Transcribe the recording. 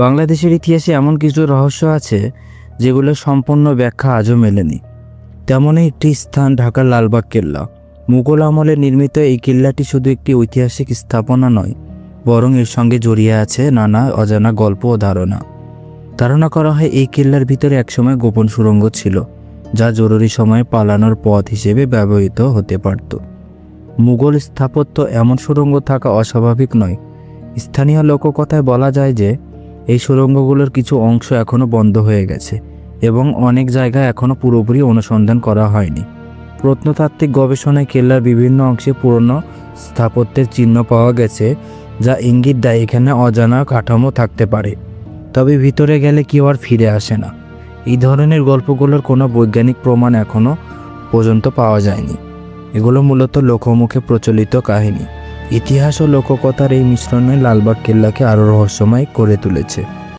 বাংলাদেশের ইতিহাসে এমন কিছু রহস্য আছে যেগুলোর সম্পূর্ণ ব্যাখ্যা আজও মেলেনি। তেমনই একটি স্থান ঢাকার লালবাগ কেল্লা। মুঘল আমলে নির্মিত এই কেল্লাটি শুধু একটি ঐতিহাসিক স্থাপনা নয়, বরং এর সঙ্গে জড়িয়ে আছে নানা অজানা গল্প ও ধারণা করা হয় এই কেল্লার ভিতরে একসময় গোপন সুড়ঙ্গ ছিল, যা জরুরি সময়ে পালানোর পথ হিসেবে ব্যবহৃত হতে পারত। মুঘল স্থাপত্য এমন সুড়ঙ্গ থাকা অস্বাভাবিক নয়। স্থানীয় লোককথায় বলা যায় যে এই সুড়ঙ্গগুলোর কিছু অংশ এখনও বন্ধ হয়ে গেছে এবং অনেক জায়গায় এখনও পুরোপুরি অনুসন্ধান করা হয়নি। প্রত্নতাত্ত্বিক গবেষণায় কেল্লার বিভিন্ন অংশে পুরনো স্থাপত্যের চিহ্ন পাওয়া গেছে, যা ইঙ্গিত দেয় এখানে অজানা কাঠামো থাকতে পারে, তবে ভিতরে গেলে কেউ আর ফিরে আসে না। এই ধরনের গল্পগুলোর কোনো বৈজ্ঞানিক প্রমাণ এখনও পর্যন্ত পাওয়া যায়নি। এগুলো মূলত লোকমুখে প্রচলিত কাহিনী। ইতিহাস ও লোককথার এই মিশ্রণে লালবাগ কেল্লাকে আরও রহস্যময় করে তুলেছে।